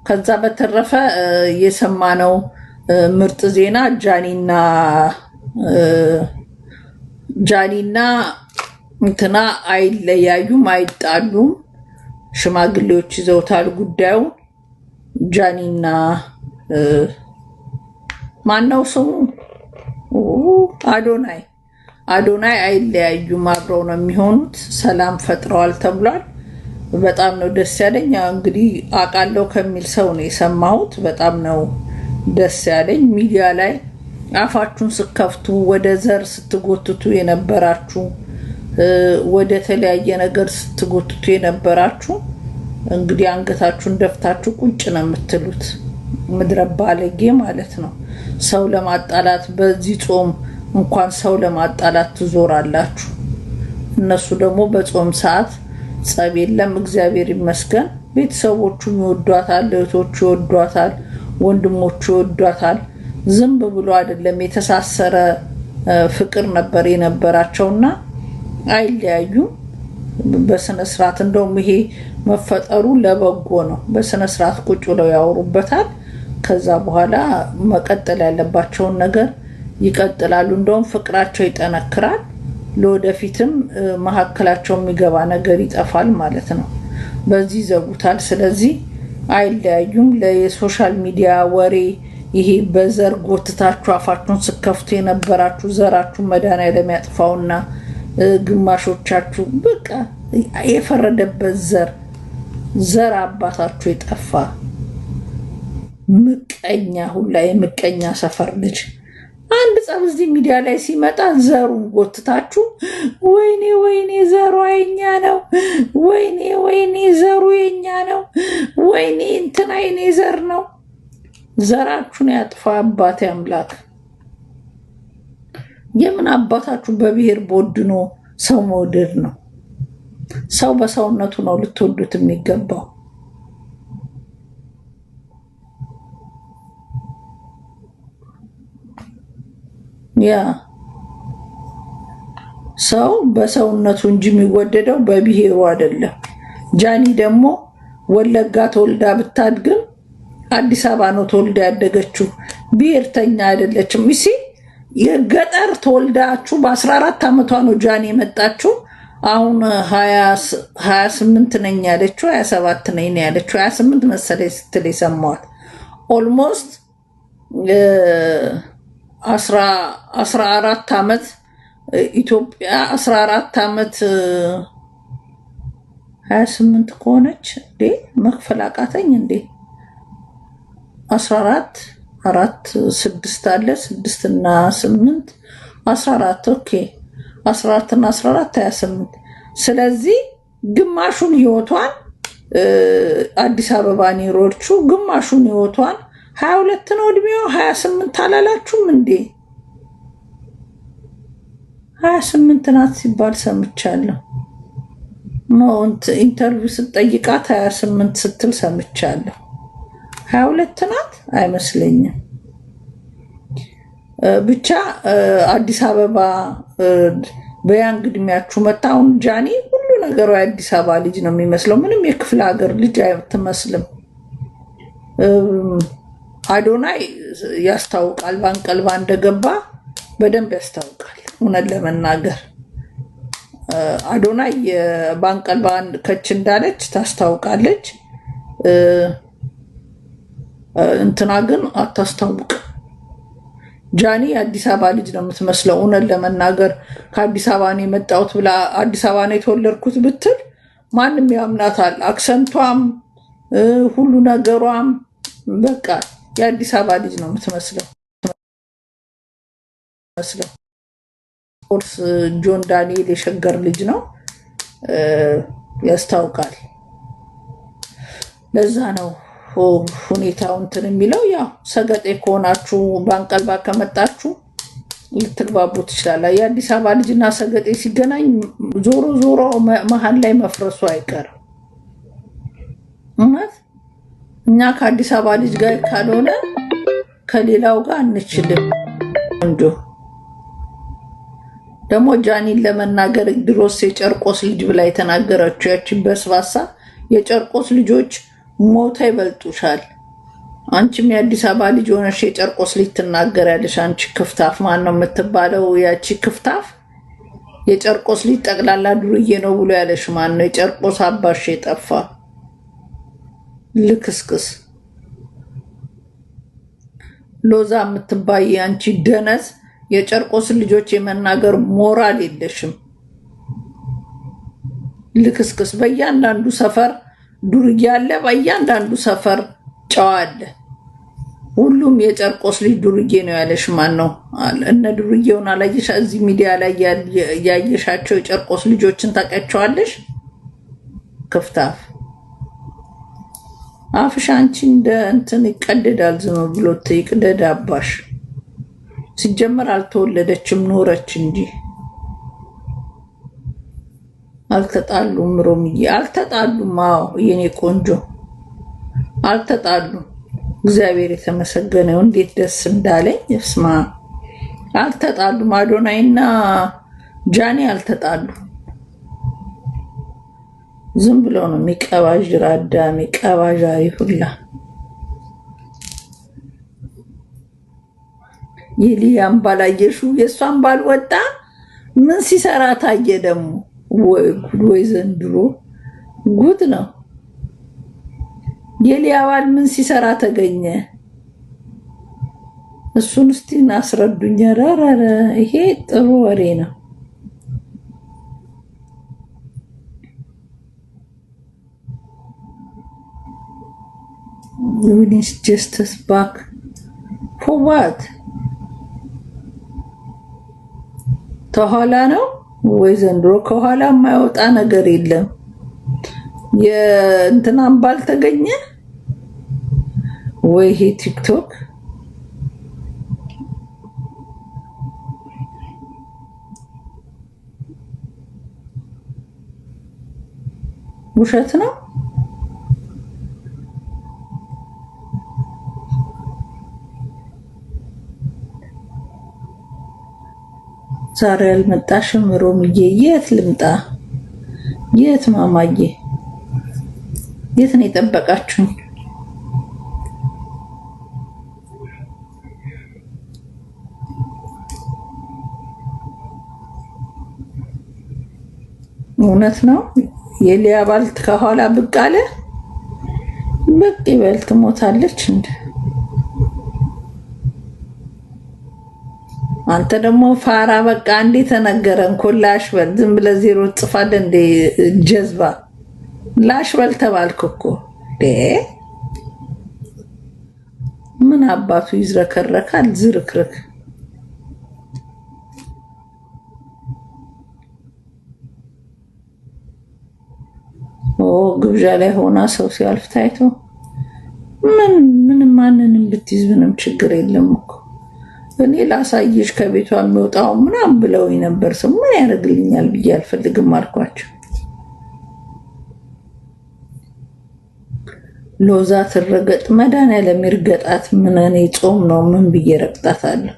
ከዛ በተረፈ የሰማነው ምርጥ ዜና ጃኒና እንትና አይለያዩም፣ አይጣሉም። ሽማግሌዎች ይዘውታል ጉዳዩ። ጃኒና ማነው ስሙ አዶናይ አይለያዩም፣ አብረው ነው የሚሆኑት። ሰላም ፈጥረዋል ተብሏል። በጣም ነው ደስ ያለኝ። እንግዲህ አውቃለሁ ከሚል ሰው ነው የሰማሁት። በጣም ነው ደስ ያለኝ። ሚዲያ ላይ አፋችሁን ስከፍቱ ወደ ዘር ስትጎትቱ የነበራችሁ፣ ወደ ተለያየ ነገር ስትጎትቱ የነበራችሁ እንግዲህ አንገታችሁን ደፍታችሁ ቁጭ ነው የምትሉት። ምድረ ባለጌ ማለት ነው። ሰው ለማጣላት በዚህ ጾም እንኳን ሰው ለማጣላት ትዞራላችሁ። እነሱ ደግሞ በጾም ሰዓት ጸብ የለም። እግዚአብሔር ይመስገን። ቤተሰቦቹ ይወዷታል፣ እህቶቹ ይወዷታል፣ ወንድሞቹ ይወዷታል። ዝም ብሎ አይደለም፣ የተሳሰረ ፍቅር ነበር የነበራቸውና አይለያዩም። በስነ ስርዓት እንደውም ይሄ መፈጠሩ ለበጎ ነው። በስነ ስርዓት ቁጭ ብለው ያወሩበታል። ከዛ በኋላ መቀጠል ያለባቸውን ነገር ይቀጥላሉ። እንደውም ፍቅራቸው ይጠነክራል። ለወደፊትም መሀከላቸው የሚገባ ነገር ይጠፋል ማለት ነው። በዚህ ዘጉታል። ስለዚህ አይለያዩም። ለሶሻል ሚዲያ ወሬ ይሄ በዘር ጎትታችሁ አፋችሁን ስከፍቱ የነበራችሁ ዘራችሁ መድኃኒዓለም ያጥፋውና ግማሾቻችሁ በቃ የፈረደበት ዘር አባታችሁ የጠፋ ምቀኛ ሁላ የምቀኛ ሰፈር ልጅ አንድ ጸብ እዚህ ሚዲያ ላይ ሲመጣ ዘሩን ጎትታችሁ ወይኔ ዘሩ የኛ ነው፣ ወይኔ ዘሩ የኛ ነው፣ ወይኔ እንትና የኔ ዘር ነው። ዘራችሁን ያጥፋ አባቴ አምላክ። የምን አባታችሁ በብሔር ቦድኖ ሰው መውደድ ነው? ሰው በሰውነቱ ነው ልትወዱት የሚገባው። ያ ሰው በሰውነቱ እንጂ የሚወደደው በብሔሩ አይደለም። ጃኒ ደግሞ ወለጋ ተወልዳ ብታድግም አዲስ አበባ ነው ተወልዳ ያደገችው። ብሔርተኛ አይደለችም። እሺ የገጠር ተወልዳችሁ በ14 ዓመቷ ነው ጃኒ የመጣችው። አሁን 28 ነኝ ያለችው 27 ነኝ ያለችው 28 መሰለኝ ስትል የሰማኋት። ኦልሞስት 14 ዓመት ኢትዮጵያ 14 ዓመት 28 ከሆነች እንዴ መክፈል አቃተኝ እንዴ? 14 4 6 አለ 6 እና 8 14 ኦኬ 14 እና 14 28። ስለዚህ ግማሹን ህይወቷን አዲስ አበባ ነው የኖረችው። ግማሹን ህይወቷን 22 ነው እድሜዋ። 28 አላላችሁም እንዴ? 28 ናት ሲባል ሰምቻለሁ። ነው ኢንተርቪው ስትጠይቃት 28 ስትል ሰምቻለሁ። 22 ናት አይመስለኝም። ብቻ አዲስ አበባ በያንግ እድሜያችሁ መጣ። አሁን ጃኒ ሁሉ ነገሯ የአዲስ አበባ ልጅ ነው የሚመስለው። ምንም የክፍለ ሀገር ልጅ አትመስልም። አዶናይ ያስታውቃል። ባንቀልባ እንደገባ በደንብ ያስታውቃል። እውነት ለመናገር አዶናይ ባንቀልባ ከች እንዳለች ታስታውቃለች። እንትና ግን አታስታውቅ። ጃኒ የአዲስ አበባ ልጅ ነው የምትመስለው። እውነት ለመናገር ከአዲስ አበባ ነው የመጣሁት ብላ አዲስ አበባ ነው የተወለድኩት ብትል ማንም ያምናታል። አክሰንቷም ሁሉ ነገሯም በቃ የአዲስ አበባ ልጅ ነው የምትመስለው። ኦርስ ጆን ዳንኤል የሸገር ልጅ ነው፣ ያስታውቃል። ለዛ ነው ሁኔታው እንትን የሚለው። ያው ሰገጤ ከሆናችሁ ባንቀልባ ከመጣችሁ ልትግባቡ ትችላላ። የአዲስ አበባ ልጅና ሰገጤ ሲገናኝ ዞሮ መሀል ላይ መፍረሱ አይቀርም። እውነት እኛ ከአዲስ አበባ ልጅ ጋር ካልሆነ ከሌላው ጋር አንችልም። እንጆ ደግሞ ጃኒን ለመናገር ድሮስ የጨርቆስ ልጅ ብላ የተናገረችው ያቺ በስባሳ የጨርቆስ ልጆች ሞታ ይበልጡሻል። አንቺም የአዲስ አበባ ልጅ ሆነሽ የጨርቆስ ልጅ ትናገሪያለሽ። አንቺ ክፍታፍ ማን ነው የምትባለው? ያቺ ክፍታፍ የጨርቆስ ልጅ ጠቅላላ ዱርዬ ነው ብሎ ያለሽ ማን ነው? የጨርቆስ አባሽ የጠፋ ልክስክስ ሎዛ የምትባይ አንቺ ደነዝ የጨርቆስ ልጆች የመናገር ሞራል የለሽም። ልክስክስ በእያንዳንዱ ሰፈር ዱርዬ አለ፣ በእያንዳንዱ ሰፈር ጨዋ አለ። ሁሉም የጨርቆስ ልጅ ዱርዬ ነው ያለሽ ማን ነው? እነ ዱርዬውን አላየሽ? እዚህ ሚዲያ ላይ ያየሻቸው የጨርቆስ ልጆችን ታውቂያቸዋለሽ? ክፍታፍ አፍሽ አንቺ እንደ እንትን ይቀደዳል። ዝም ብሎ ይቅደድ አባሽ። ሲጀመር አልተወለደችም ኖረች እንጂ። አልተጣሉም ሮምዬ፣ አልተጣሉም። አዎ የኔ ቆንጆ አልተጣሉም። እግዚአብሔር የተመሰገነው እንዴት ደስ እንዳለኝ። እስማ አልተጣሉም። አዶናይና ጃኒ አልተጣሉም። ዝም ብሎ ነው የሚቀባዥር። አዳሚ ቀባዣሪ ሁላ። የሊያን ባላየሹ የእሷን ባልወጣ ምን ሲሰራ ታየ ደግሞ? ወይ ጉድ! ወይ ዘንድሮ ጉድ ነው። የሊያ ባል ምን ሲሰራ ተገኘ? እሱን እስቲ እናስረዱኝ። ራራራ ይሄ ጥሩ ወሬ ነው። Winnie's justice back for what? ተኋላ ነው ወይ ዘንድሮ? ከኋላ የማይወጣ ነገር የለም። የእንትናን ባል ተገኘ ወይ? ይሄ ቲክቶክ ውሸት ነው። ዛሬ አልመጣሽም ሮምዬ? የት ልምጣ? የት ማማዬ? የት ነው የጠበቃችሁኝ? እውነት ነው። የሊያ ባል ከኋላ ብቅ አለ። ብቅ ይበል። ትሞታለች እንደ አንተ ደግሞ ፋራ። በቃ እንዴ ተነገረን እኮ ላሽ በል። ዝም ብለህ ዜሮ ጽፋለህ እንዴ ጀዝባ። ላሽ በል ተባልክ እኮ። ምን አባቱ ይዝረከረካል? ዝርክርክ። ግብዣ ላይ ሆና ሰው ሲያልፍ ታይቶ ምንም ማንንም ብትይዝ ምንም ችግር የለም እኮ። እኔ ላሳይሽ ከቤቷ የሚወጣው ምናምን ብለውኝ ነበር። ሰው ምን ያደርግልኛል ብዬ አልፈልግም አልኳቸው። ሎዛ ትረገጥ መድኃኒዓለም ይርገጣት። ምን እኔ ጾም ነው ምን ብዬ ረግጣታለሁ?